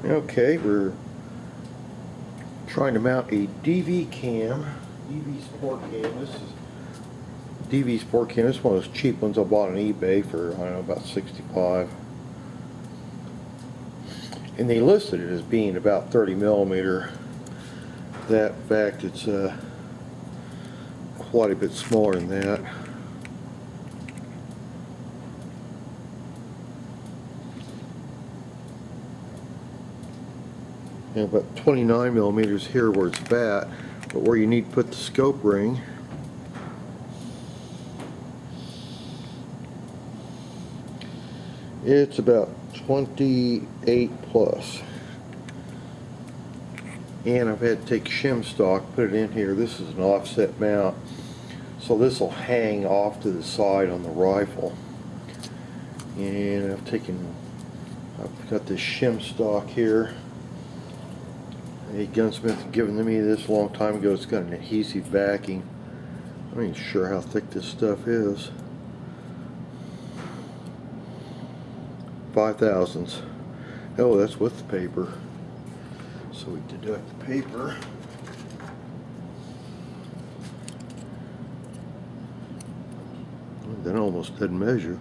Okay, we're trying to mount a DV cam, DV sport cam. This is DV sport cam. This is one of those cheap ones I bought on eBay for, I don't know, about 65. And they listed it as being about 30 millimeter. That in fact, it's quite a bit smaller than that. And about 29 millimeters here where it's fat, but where you need to put the scope ring, it's about 28 plus. And I've had to take shim stock, put it in here. This is an offset mount, so this will hang off to the side on the rifle. And I've got this shim stock here. A gunsmith had given to me this a long time ago. It's got an adhesive backing. I'm not even sure how thick this stuff is. 5/1000. Oh, that's with the paper. So we deduct the paper. That almost doesn't measure.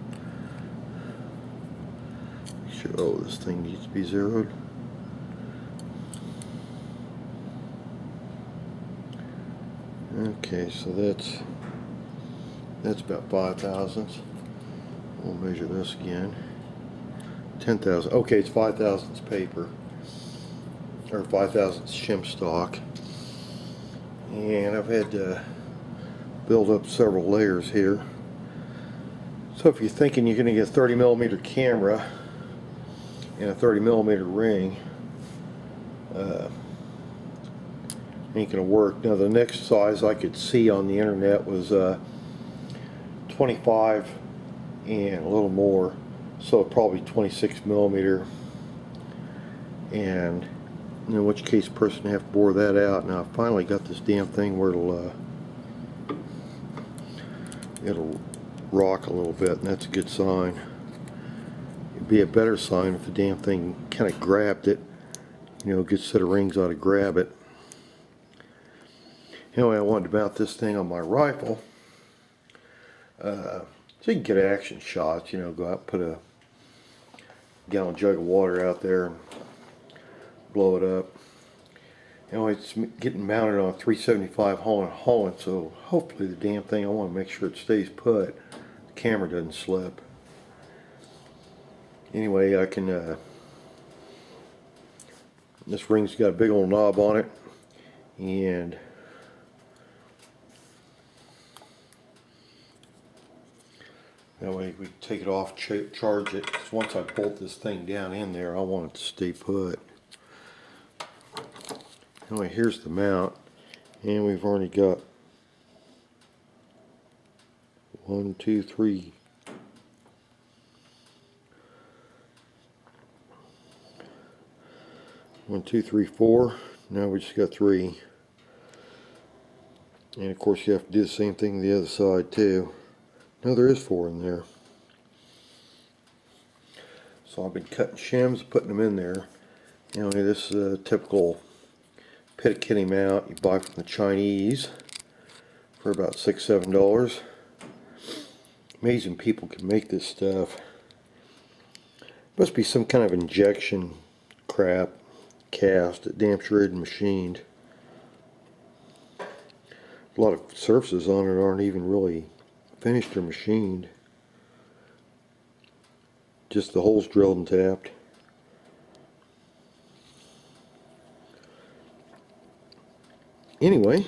Oh, this thing needs to be zeroed. Okay, so that's about 5/1000. We'll measure this again. 10,000. Okay, it's 5/1000 paper, or 5/1000 shim stock, and I've had to build up several layers here. So if you're thinking you're going to get a 30 millimeter camera and a 30 millimeter ring, ain't gonna work. Now the next size I could see on the internet was 25 and a little more, so probably 26 millimeter, and in which case the person would have to bore that out. Now I finally got this damn thing where it'll rock a little bit, and that's a good sign. It'd be a better sign if the damn thing kind of grabbed it. You know, a good set of rings ought to grab it. Anyway, I wanted to mount this thing on my rifle so you can get action shots. You know, go out and put a gallon jug of water out there and blow it up. Anyway, it's getting mounted on a 375 Holland, so hopefully the damn thing, I want to make sure it stays put. The camera doesn't slip. Anyway, I can, this ring's got a big old knob on it, and that way we take it off, charge it, because once I bolt this thing down in there, I want it to stay put. Anyway, here's the mount, and we've already got 1, 2, 3. 1, 2, 3, 4. Now we just got 3. And of course you have to do the same thing the other side too. No, there is 4 in there. So I've been cutting shims, putting them in there. Anyway, this is a typical picatinny mount you buy from the Chinese for about $6, $7. Amazing people can make this stuff. Must be some kind of injection crap cast. It damn sure isn't machined. A lot of surfaces on it aren't even really finished or machined. Just the holes drilled and tapped. Anyway,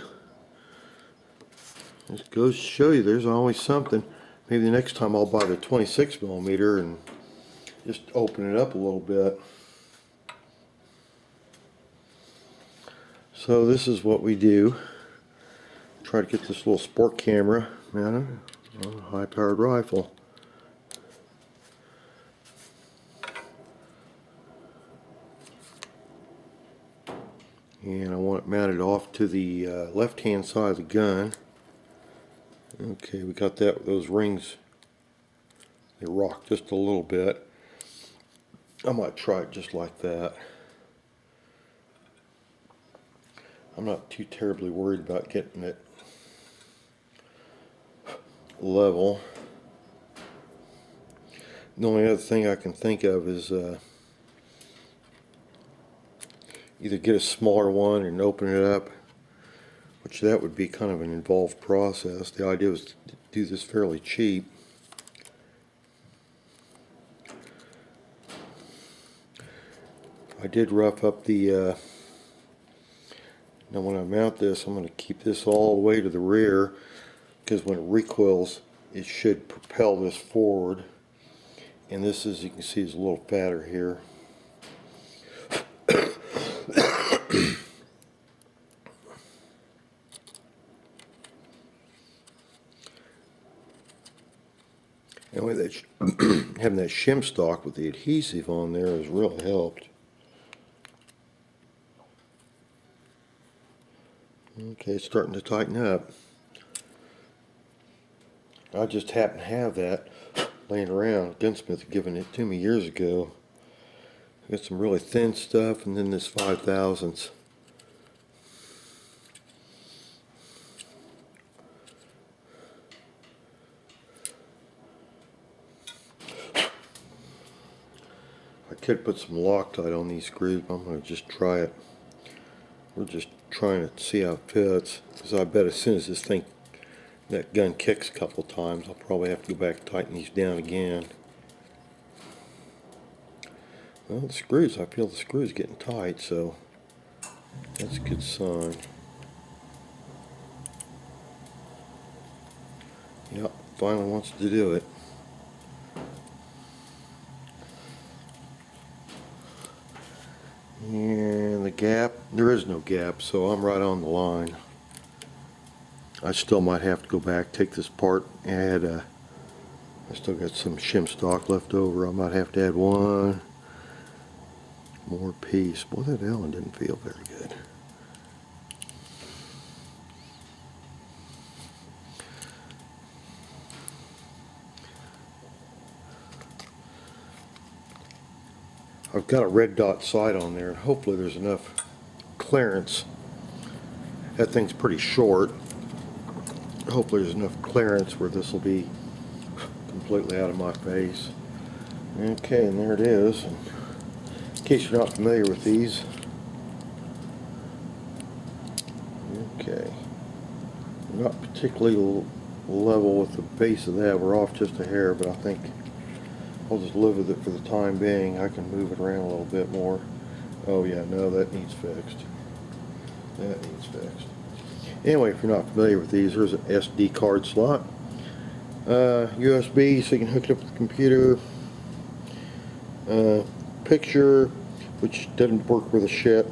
this goes to show you there's always something. Maybe the next time I'll buy the 26 millimeter and just open it up a little bit. So this is what we do. Try to get this little sport camera mounted on a high-powered rifle. And I want it mounted off to the left-hand side of the gun. Okay, we got that with those rings. They rock just a little bit. I might try it just like that. I'm not too terribly worried about getting it level. The only other thing I can think of is either get a smaller one and open it up, which that would be kind of an involved process. The idea was to do this fairly cheap. I did rough up the now when I mount this, I'm going to keep this all the way to the rear, because when it recoils it should propel this forward, and this, as you can see, is a little fatter here. Anyway, having that shim stock with the adhesive on there has really helped. Okay, it's starting to tighten up. I just happen to have that laying around. Gunsmith had given it to me years ago. I got some really thin stuff, and then this 5/1000. I could put some Loctite on these screws, but I'm going to just try it. We're just trying to see how it fits, because I bet as soon as this thing, that gun kicks a couple times, I'll probably have to go back and tighten these down again. Well, the screws, I feel the screws getting tight, so that's a good sign. Yep, finally wants to do it. And the gap, there is no gap, so I'm right on the line. I still might have to go back, take this apart, add I still got some shim stock left over. I might have to add one more piece. Boy, that Allen didn't feel very good. I've got a red dot sight on there, and hopefully there's enough clearance. That thing's pretty short. Hopefully there's enough clearance where this will be completely out of my face. Okay, and there it is. And in case you're not familiar with these, okay, we're not particularly level with the base of that. We're off just a hair, but I think I'll just live with it for the time being. I can move it around a little bit more. Oh yeah, no, that needs fixed. That needs fixed. Anyway, if you're not familiar with these, there's an SD card slot. USB, so you can hook it up with the computer. Picture, which doesn't work with a ship.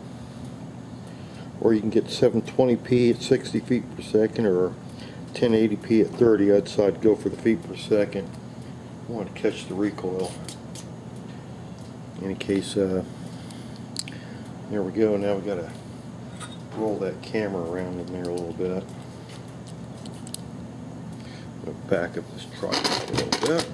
Or you can get 720p at 60 feet per second, or 1080p at 30. I'd decide to go for the feet per second. I want to catch the recoil. In any case, there we go. Now we got to roll that camera around in there a little bit. I'm going to back up this tripod a little bit.